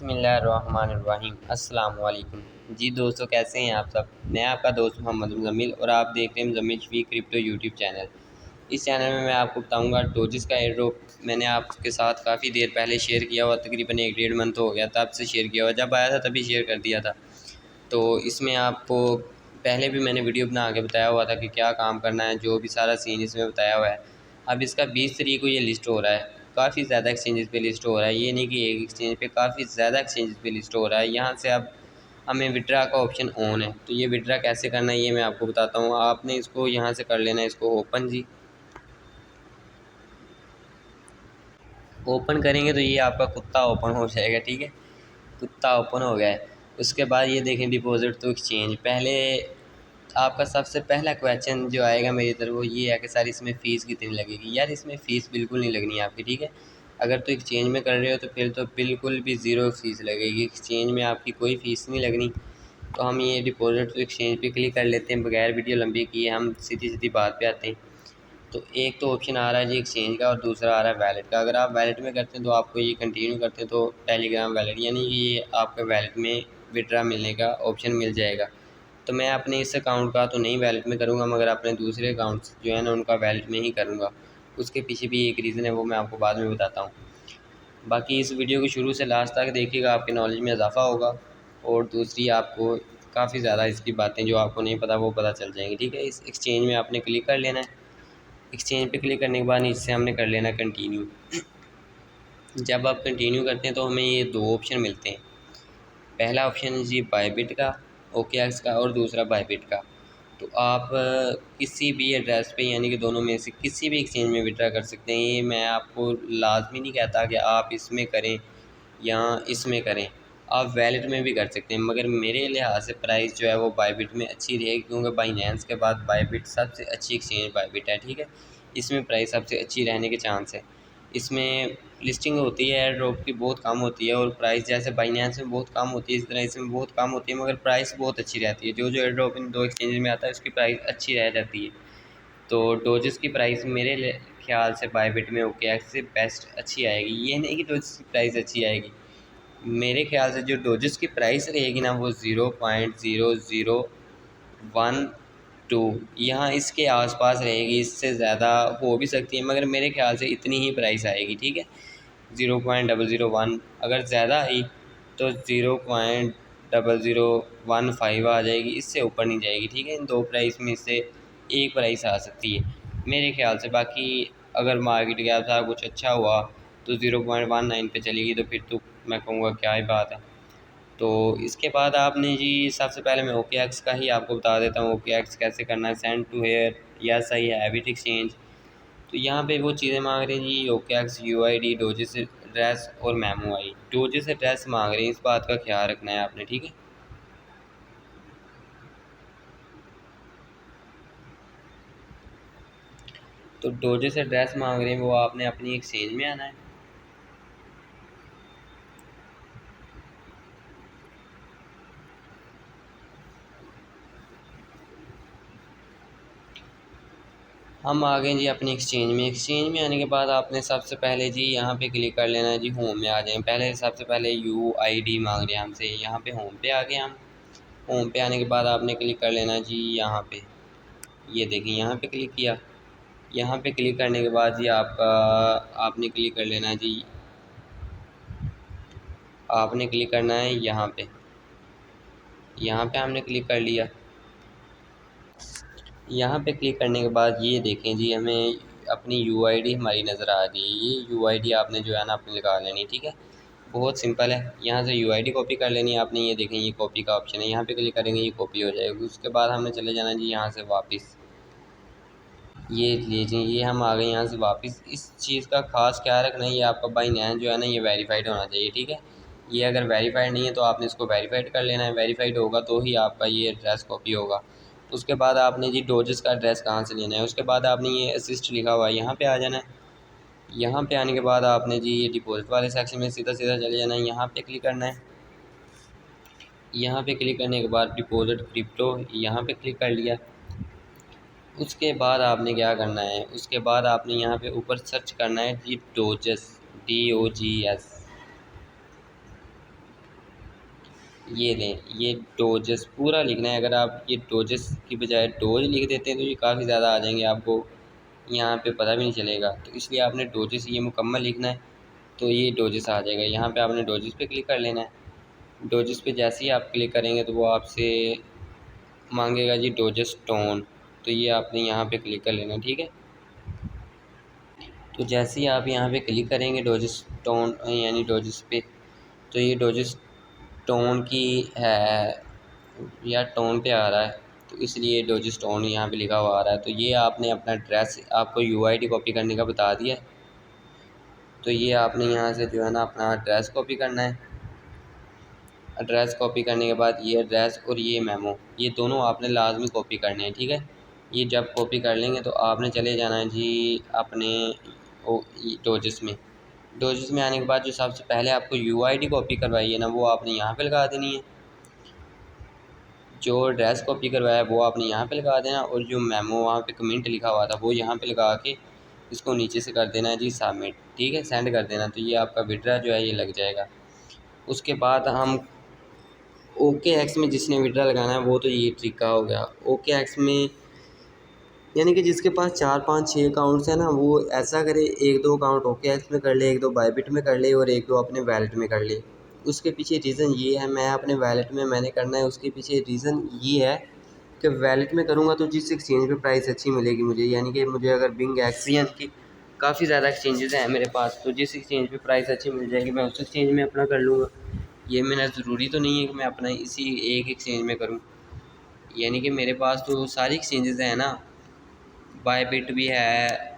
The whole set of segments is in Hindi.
बिस्मिल्लाहिर्रहमानिर्रहीम। अस्सलाम वालेकुम। जी दोस्तों, कैसे हैं आप सब। मैं आपका दोस्त मोहम्मद मुज़म्मिल और आप देख रहे हैं Muzammil Shafiq crypto YouTube channel. इस चैनल में मैं आपको बताऊंगा डोजिस का एयर ड्रॉप। मैंने आपके साथ काफ़ी देर पहले शेयर किया हुआ, तकरीबन 1-1.5 मंथ हो गया तब से शेयर किया हुआ। जब आया था तभी शेयर कर दिया था। तो इसमें आपको पहले भी मैंने वीडियो बना के बताया हुआ था कि क्या काम करना है, जो भी सारा सीन इसमें बताया हुआ है। अब इसका 20 तारीख को ये लिस्ट हो रहा है। काफ़ी ज़्यादा एक्सचेंजेस पे लिस्ट हो रहा है, ये नहीं कि एक एक्सचेंज पे, काफ़ी ज़्यादा एक्सचेंजेस पे लिस्ट हो रहा है। यहाँ से अब हमें विड्रा का ऑप्शन ऑन है। तो ये विड्रा कैसे करना है ये मैं आपको बताता हूँ। आपने इसको यहाँ से कर लेना है, इसको ओपन जी। ओपन करेंगे तो ये आपका कुत्ता ओपन हो जाएगा, ठीक है। कुत्ता ओपन हो गया है। उसके बाद ये देखें डिपॉजिट टू एक्सचेंज। पहले आपका सबसे पहला क्वेश्चन जो आएगा मेरी तरफ वो ये है कि सर इसमें फ़ीस कितनी लगेगी। यार इसमें फ़ीस बिल्कुल नहीं लगनी है आपकी, ठीक है। अगर तो एक्सचेंज में कर रहे हो तो फिर तो बिल्कुल भी ज़ीरो फ़ीस लगेगी। एक्सचेंज में आपकी कोई फ़ीस नहीं लगनी। तो हम ये डिपॉजिट टू एक्सचेंज पे क्लिक कर लेते हैं। बगैर वीडियो लंबी किए हम सीधी सीधी बात पे आते हैं। तो एक तो ऑप्शन आ रहा है जी एक्सचेंज का और दूसरा आ रहा है वैलेट का। अगर आप वैलेट में करते हैं तो आपको ये कंटिन्यू करते हैं तो टेलीग्राम वैलेट, यानी कि ये आपके वैलेट में विड्रा मिलने का ऑप्शन मिल जाएगा। तो मैं अपने इस अकाउंट का तो नहीं वैलेट में करूँगा, मगर अपने दूसरे अकाउंट्स जो है ना उनका वैलेट में ही करूँगा। उसके पीछे भी एक रीज़न है, वो मैं आपको बाद में बताता हूँ। बाकी इस वीडियो को शुरू से लास्ट तक देखिएगा, आपके नॉलेज में इजाफा होगा। और दूसरी आपको काफ़ी ज़्यादा इसकी बातें जो आपको नहीं पता वो पता चल जाएंगी, ठीक है। इस एक्सचेंज में आपने क्लिक कर लेना है। एक्सचेंज पे क्लिक करने के बाद नीचे से हमने कर लेना कंटिन्यू। जब आप कंटिन्यू करते हैं तो हमें ये दो ऑप्शन मिलते हैं। पहला ऑप्शन है जी बायबिट का, OKX का, और दूसरा बायबिट का। तो आप किसी भी एड्रेस पे, यानी कि दोनों में से किसी भी एक्सचेंज में विड्रा कर सकते हैं। ये मैं आपको लाजमी नहीं कहता कि आप इसमें करें या इसमें करें, आप वैलेट में भी कर सकते हैं। मगर मेरे लिहाज से प्राइस जो है वो बायबिट में अच्छी रहेगी, क्योंकि बाइनेंस के बाद बायबिट सबसे अच्छी एक्सचेंज बायबिट है, ठीक है। इसमें प्राइस सबसे अच्छी रहने के चांस है। इसमें लिस्टिंग होती है एयर ड्रॉप की बहुत कम होती है, और प्राइस जैसे बाइनेंस में बहुत कम होती है इस तरह इसमें बहुत कम होती है, मगर प्राइस बहुत अच्छी रहती है। जो जो एयर ड्रॉप इन दो एक्सचेंज में आता है उसकी प्राइस अच्छी रह जाती है। तो डोजेस की प्राइस मेरे ख्याल से बायबिट में OKX से बेस्ट अच्छी आएगी। ये नहीं कि डोजेस की प्राइस अच्छी आएगी, मेरे ख्याल से जो डोजेस की प्राइस रहेगी ना वो 0.0012 यहाँ इसके आसपास रहेगी। इससे ज़्यादा हो भी सकती है, मगर मेरे ख्याल से इतनी ही प्राइस आएगी, ठीक है। 0.001, अगर ज़्यादा आई तो 0.0015 आ जाएगी, इससे ऊपर नहीं जाएगी, ठीक है। इन दो प्राइस में से एक प्राइस आ सकती है मेरे ख्याल से। बाकी अगर मार्केट गैप था कुछ अच्छा हुआ तो 0.19 पे चलेगी, तो फिर तो मैं कहूँगा क्या ही बात है। तो इसके बाद आपने जी सबसे पहले मैं OKX का ही आपको बता देता हूँ OKX कैसे करना है। Send to here, yes I have it exchange. तो यहाँ पे वो चीज़ें मांग रही हैं जी OKX UID, डोजेस एड्रेस और मेमो आई। डोजेस एड्रेस मांग रहे हैं, इस बात का ख्याल रखना है आपने, ठीक है। तो डोजेस एड्रेस मांग रहे हैं, वो आपने अपनी एक्सचेंज में आना है। हम आ गए जी अपनी एक्सचेंज में। एक्सचेंज में आने के बाद आपने सबसे पहले जी यहाँ पे क्लिक कर लेना है जी, होम में आ जाएं। पहले सबसे पहले UID मांग रहे हैं हमसे, यहाँ पे होम पे आ गए हम। होम पे आने के बाद आपने क्लिक कर लेना है जी यहाँ पे, ये देखिए यहाँ पे क्लिक किया। यहाँ पे क्लिक करने के बाद जी आपने क्लिक कर लेना है जी, आपने क्लिक करना है यहाँ पे। यहाँ पे हमने क्लिक कर लिया। यहाँ पे क्लिक करने के बाद ये देखें जी हमें अपनी UID हमारी नज़र आ गई। ये UID आपने जो है ना अपनी लगा लेनी, ठीक है। बहुत सिंपल है। यहाँ से UID कॉपी कर लेनी है आपने। ये देखें ये कॉपी का ऑप्शन है, यहाँ पे क्लिक करेंगे ये कॉपी हो जाएगी। उसके बाद हमें चले जाना जी यहाँ से वापस। ये लीजिए ये हम आ गए यहाँ से वापस। इस चीज़ का खास ख्याल रखना है, ये आपका बाइनेंस जो है ना ये वेरीफाइड होना चाहिए, ठीक है। ये अगर वेरीफाइड नहीं है तो आपने इसको वेरीफाइड कर लेना है। वेरीफाइड होगा तो ही आपका ये एड्रेस कॉपी होगा। उसके बाद आपने जी डोजेस का एड्रेस कहाँ से लेना है, उसके बाद आपने ये असिस्ट लिखा हुआ है यहाँ पे आ जाना है। यहाँ पे आने के बाद आपने जी ये डिपॉजिट वाले सेक्शन में सीधा सीधा चले जाना है। यहाँ पे क्लिक करना है। यहाँ पे क्लिक करने के बाद डिपॉजिट क्रिप्टो यहाँ पे क्लिक कर लिया। उसके बाद आपने क्या करना है, उसके बाद आपने यहाँ पे ऊपर सर्च करना है जी डोजेस, DOGS। ये लें, ये डोजेस पूरा लिखना है। अगर आप ये डोजेस की बजाय डोज लिख देते हैं तो ये काफ़ी ज़्यादा आ जाएंगे, आपको यहाँ पे पता भी नहीं चलेगा। तो इसलिए आपने डोजेस ये मुकम्मल लिखना है, तो ये डोजेस आ जाएगा। यहाँ पे आपने डोजेस पे क्लिक कर लेना है। डोजेस पे जैसे ही आप क्लिक करेंगे तो वो आपसे मांगेगा जी डोजेस टोन, तो ये आपने यहाँ पे क्लिक कर लेना, ठीक है। तो जैसे ही आप यहाँ पे क्लिक करेंगे डोजेस टोन यानी डोजेस पे, तो ये डोजेस टोन की है या टोन पे आ रहा है, तो इसलिए डोजेस टोन यहाँ पे लिखा हुआ आ रहा है। तो ये आपने अपना एड्रेस, आपको यूआईडी कॉपी करने का बता दिया है, तो ये आपने यहाँ से जो है ना अपना एड्रेस कॉपी करना है। एड्रेस कॉपी करने के बाद ये एड्रेस और ये मेमो, ये दोनों आपने लाजमी कॉपी करने हैं, ठीक है। ये जब कॉपी कर लेंगे तो आपने चले जाना है जी अपने डोजेस में। डोजेस में आने के बाद जो सबसे पहले आपको यूआईडी कॉपी करवाई है ना, वो आपने यहाँ पे लगा देनी है। जो एड्रेस कॉपी करवाया है वो आपने यहाँ पे लगा देना, और जो मेमो वहाँ पे कमेंट लिखा हुआ था वो यहाँ पे लगा के इसको नीचे से कर देना है जी सबमिट, ठीक है, सेंड कर देना। तो ये आपका विड्रा जो है ये लग जाएगा। उसके बाद हम ओके एक्स में जिसने विड्रा लगाना है वो तो ये तरीका हो गया। ओके एक्स में यानी कि जिसके पास 4 5 6 अकाउंट्स हैं ना, वो ऐसा करे 1 2 अकाउंट ओके एक्स में कर ले, 1 2 बायबिट में कर ले और 1 2 अपने वैलेट में कर ले। उसके पीछे रीज़न ये है, मैं अपने वैलेट में मैंने करना है, उसके पीछे रीज़न ये है कि वैलेट में करूँगा तो जिस एक्सचेंज पे प्राइस अच्छी मिलेगी मुझे, यानी कि मुझे अगर बिंग एक्सियन की काफ़ी ज़्यादा एक्सचेंजेस हैं मेरे पास, तो जिस एक्सचेंज पे प्राइस अच्छी मिल जाएगी मैं उस एक्सचेंज में अपना कर लूँगा। ये मेरा ज़रूरी तो नहीं है कि मैं अपना इसी एक एक्सचेंज में करूँ, यानी कि मेरे पास तो सारी एक्सचेंजेस हैं ना, बायबिट भी है,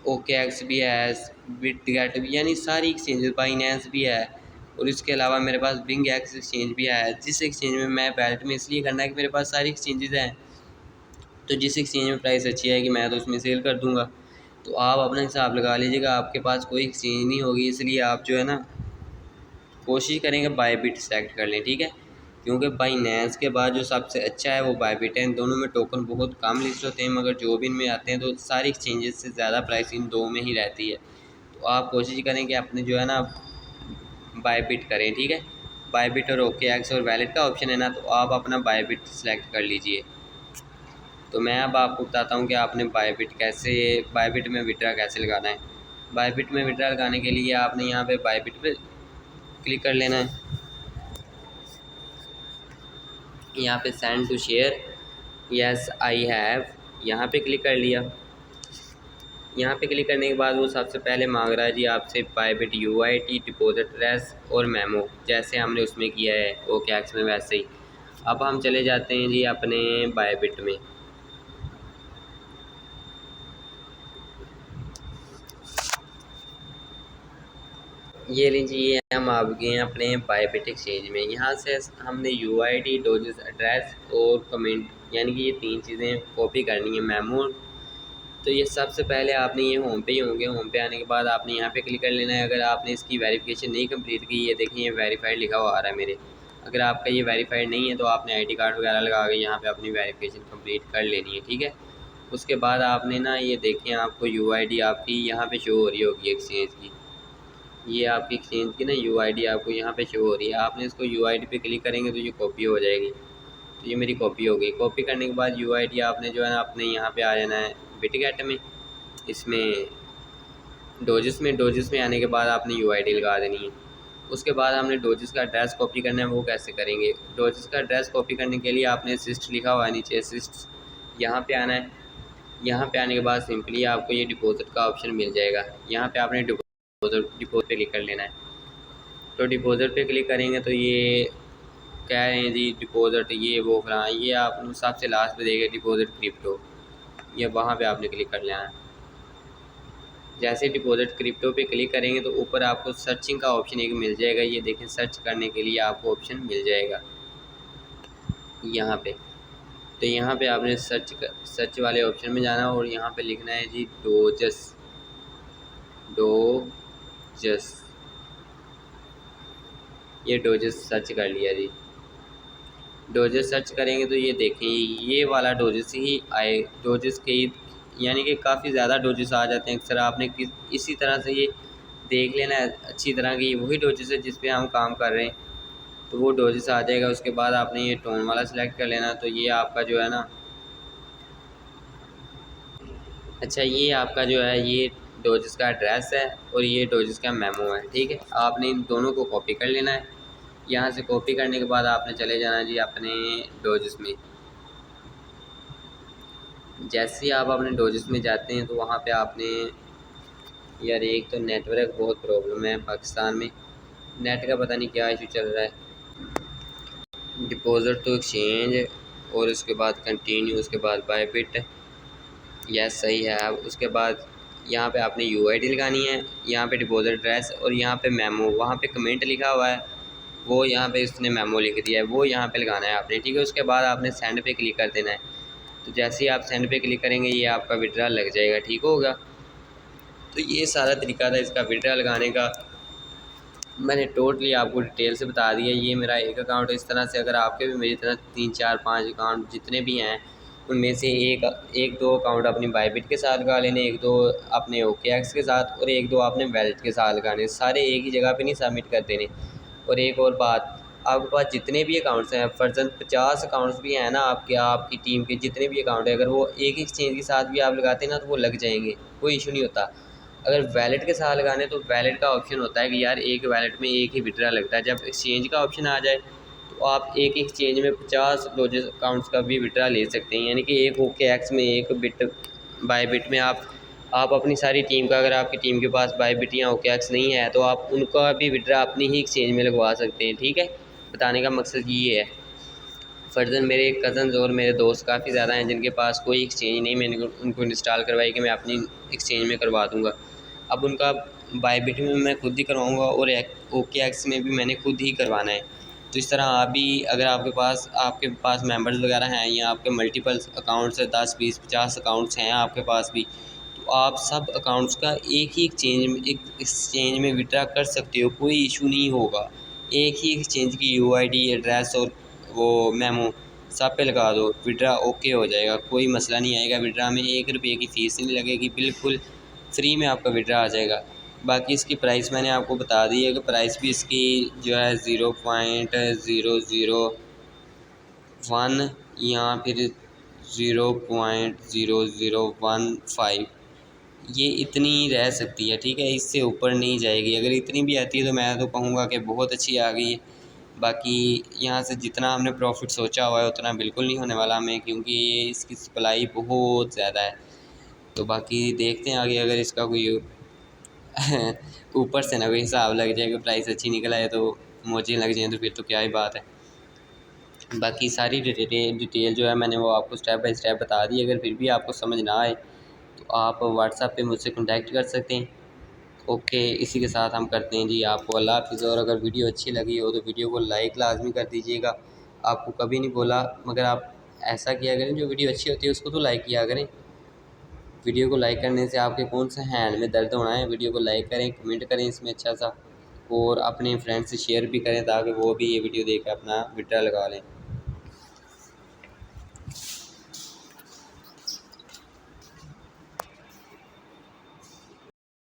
ओके एक्स भी है, बिटगेट भी, यानी सारी एक्सचेंजेस, बाइनेंस भी है, और इसके अलावा मेरे पास बिंग एक्स एक्सचेंज भी है। जिस एक्सचेंज में मैं वैलेट में इसलिए करना है कि मेरे पास सारी एक्सचेंजेस हैं, तो जिस एक्सचेंज में प्राइस अच्छी आएगी मैं तो उसमें सेल कर दूंगा। तो आप अपना हिसाब लगा लीजिएगा, आपके पास कोई एक्सचेंज नहीं होगी, इसलिए आप जो है ना कोशिश करेंगे बायबिट सेलेक्ट कर लें, ठीक है। क्योंकि बाइनेंस के बाद जो सबसे अच्छा है वो बायबिट है। इन दोनों में टोकन बहुत कम लिस्ट होते हैं, मगर जो भी इनमें आते हैं तो सारी एक्सचेंजेस से ज़्यादा प्राइस इन दो में ही रहती है। तो आप कोशिश करें कि अपने जो है ना बायबिट करें, ठीक है। बायबिट और ओके एक्स और वैलेट का ऑप्शन है ना, तो आप अपना बायबिट सेलेक्ट कर लीजिए। तो मैं अब आपको बताता हूँ कि आपने बायबिट में विड्रा कैसे लगाना है। बायबिट में विड्रा लगाने के लिए आपने यहाँ पे बायबिट पे क्लिक कर लेना है। यहाँ पे send to share, yes I have, यहाँ पे क्लिक कर लिया। यहाँ पे क्लिक करने के बाद वो सबसे पहले मांग रहा है जी आपसे बायबिट यूआईडी, डिपॉजिट एड्रेस और मेमो, जैसे हमने उसमें किया है ओके एक्स में वैसे ही। अब हम चले जाते हैं जी अपने बायबिट में। ये लीजिए हम आ गए हैं अपने बायबिट एक्सचेंज में। यहाँ से हमने यूआईडी, डोजेस एड्रेस और कमेंट, यानी कि ये 3 चीज़ें कॉपी करनी है, मेमो। तो ये सबसे पहले आपने ये होम पे ही होंगे। होम पे आने के बाद आपने यहाँ पे क्लिक कर लेना है। अगर आपने इसकी वेरिफिकेशन नहीं कंप्लीट की, ये देखिए ये वेरीफाइड लिखा हुआ आ रहा है मेरे। अगर आपका ये वेरीफाइड नहीं है तो आपने आईडी कार्ड वगैरह लगा के यहाँ पे अपनी वेरिफिकेशन कंप्लीट कर लेनी है, ठीक है। उसके बाद आपने ना ये देखें आपको यूआईडी आपकी यहाँ पे शो हो रही होगी एक्सचेंज की। ये आपकी एक्सचेंज की ना यूआईडी आपको यहाँ पे शो हो रही है। आपने इसको यूआईडी पे क्लिक करेंगे तो ये कॉपी हो जाएगी। तो ये मेरी कॉपी हो गई। कॉपी करने के बाद यूआईडी आपने जो है ना अपने यहाँ पे आ जाना है बिटगेट में, इसमें डोजेस में आने के बाद आपने यूआईडी लगा देनी है। उसके बाद हमने डोजेस का एड्रेस कॉपी करना है। वो कैसे करेंगे? डोजेस का एड्रेस कॉपी करने के लिए आपने असिस्ट लिखा हुआ है नीचे, असिस्ट यहाँ पे आना है। यहाँ पे आने के बाद सिंपली आपको ये डिपॉजिट का ऑप्शन मिल जाएगा। यहाँ पे आपने डिपॉजिट पे क्लिक कर लेना है। तो डिपॉजिट पे क्लिक करेंगे तो ये कह रहे हैं जी डिपॉजिट ये वो फलां, ये आप सबसे लास्ट पे देखें डिपॉजिट क्रिप्टो, ये वहाँ पे आपने क्लिक कर लेना है। जैसे डिपॉजिट क्रिप्टो पे क्लिक करेंगे तो ऊपर आपको सर्चिंग का ऑप्शन एक मिल जाएगा। ये देखें सर्च करने के लिए आपको ऑप्शन मिल जाएगा यहाँ पे। तो यहाँ पे आपने सर्च वाले ऑप्शन में जाना और यहाँ पे लिखना है जी डोजस। ये डोजेस सर्च कर लिया जी। डोजेस सर्च करेंगे तो ये देखें ये वाला डोजेस ही आए। डोजेस के यानी कि काफ़ी ज़्यादा डोजेस आ जाते हैं अक्सर। आपने इसी तरह से ये देख लेना है अच्छी तरह की, वही डोजेस है जिस पे हम काम कर रहे हैं। तो वो डोजेस आ जाएगा। उसके बाद आपने ये टोन वाला सिलेक्ट कर लेना। तो ये आपका जो है ना, अच्छा ये आपका जो है ये डोजेस का एड्रेस है और ये डोजेस का मेमो है, ठीक है। आपने इन दोनों को कॉपी कर लेना है। यहाँ से कॉपी करने के बाद आपने चले जाना जी अपने डोजेस में। जैसे ही आप अपने डोजेस में जाते हैं तो वहाँ पे आपने, यार एक तो नेटवर्क बहुत प्रॉब्लम है पाकिस्तान में, नेट का पता नहीं क्या इशू चल रहा है। डिपॉजिट टू एक्सचेंज और उसके बाद कंटिन्यू, उसके बाद बायबिट, यस सही है। अब उसके बाद यहाँ पे आपने यूआईडी लगानी है, यहाँ पे डिपॉजिट एड्रेस और यहाँ पे मेमो, वहाँ पे कमेंट लिखा हुआ है वो यहाँ पे इसने मेमो लिख दिया है, वो यहाँ पे लगाना है आपने, ठीक है। उसके बाद आपने सेंड पे क्लिक कर देना है। तो जैसे ही आप सेंड पे क्लिक करेंगे ये आपका विड्रॉल लग जाएगा, ठीक होगा। तो ये सारा तरीका था इसका विड्रॉल लगाने का, मैंने टोटली आपको डिटेल से बता दिया। ये मेरा एक अकाउंट है। इस तरह से अगर आपके भी मेरी तरह 3 4 5 अकाउंट जितने भी हैं उनमें से एक दो अकाउंट अपनी बायबिट के साथ लगा लेने, एक दो अपने OKX के साथ और एक दो आपने वैलेट के साथ लगाने, सारे एक ही जगह पे नहीं सबमिट कर देने। और एक और बात, आपके पास जितने भी अकाउंट्स हैं, फर्जन 50 अकाउंट्स भी हैं ना आपके, आपकी टीम के जितने भी अकाउंट है, अगर वो एक एक्सचेंज के साथ भी आप लगाते हैं ना तो वो लग जाएंगे, कोई इशू नहीं होता। अगर वैलेट के साथ लगाने तो वैलेट का ऑप्शन होता है कि यार एक वैलेट में एक ही विड्रा लगता है। जब एक्सचेंज का ऑप्शन आ जाए तो आप एक एक्सचेंज में 50 डोजेस अकाउंट्स का भी विड्रा ले सकते हैं, यानी कि एक OKX में एक बिट बायबिट में आप अपनी सारी टीम का, अगर आपकी टीम के पास बायबिट या OKX नहीं है तो आप उनका भी विड्रा अपनी ही एक्सचेंज में लगवा सकते हैं, ठीक है। बताने का मकसद ये है। फ़र्ज़न मेरे कज़न्स और मेरे दोस्त काफ़ी ज़्यादा हैं जिनके पास कोई एक्सचेंज नहीं, मैंने उनको इंस्टॉल करवाई कि मैं अपनी एक्सचेंज में करवा दूँगा। अब उनका बायबिट में मैं खुद ही करवाऊँगा और OKX में भी मैंने खुद ही करवाना है। तो इस तरह आप भी, अगर आपके पास मेंबर्स वगैरह हैं या आपके मल्टीपल अकाउंट्स है, 10 20 50 अकाउंट्स हैं आपके पास भी, तो आप सब अकाउंट्स का एक ही एक्सचेंज में विड्रा कर सकते हो, कोई इशू नहीं होगा। एक ही एक्सचेंज की यूआईडी, एड्रेस और वो मेमो सब पे लगा दो, विड्रा ओके हो जाएगा, कोई मसला नहीं आएगा। विड्रा में 1 रुपये की फ़ीस नहीं लगेगी, बिल्कुल फ्री में आपका विड्रा आ जाएगा। बाकी इसकी प्राइस मैंने आपको बता दी है कि प्राइस भी इसकी जो है 0.001 या फिर 0.0015 ये इतनी रह सकती है, ठीक है। इससे ऊपर नहीं जाएगी। अगर इतनी भी आती है तो मैं तो कहूँगा कि बहुत अच्छी आ गई है। बाकी यहाँ से जितना हमने प्रॉफिट सोचा हुआ है उतना बिल्कुल नहीं होने वाला हमें, क्योंकि ये इसकी सप्लाई बहुत ज़्यादा है। तो बाकी देखते हैं आगे, अगर इसका कोई ऊपर से ना कोई हिसाब लग जाए कि प्राइस अच्छी निकल आए तो मोजी लग जाए तो फिर तो क्या ही बात है। बाकी सारी डिटेल जो है मैंने वो आपको स्टेप बाय स्टेप बता दी। अगर फिर भी आपको समझ ना आए तो आप व्हाट्सएप पे मुझसे कॉन्टैक्ट कर सकते हैं। ओके, इसी के साथ हम करते हैं जी आपको अल्लाह हाफ़िज़। और अगर वीडियो अच्छी लगी हो तो वीडियो को लाइक लाजमी कर दीजिएगा। आपको कभी नहीं बोला, मगर आप ऐसा किया करें, जो वीडियो अच्छी होती है उसको तो लाइक किया करें। वीडियो को लाइक करने से आपके कौन सा हैंड में दर्द होना है। वीडियो को लाइक करें, कमेंट करें इसमें अच्छा सा, और अपने फ्रेंड्स से शेयर भी करें ताकि वो भी ये वीडियो देख कर अपना विड्रा लगा लें।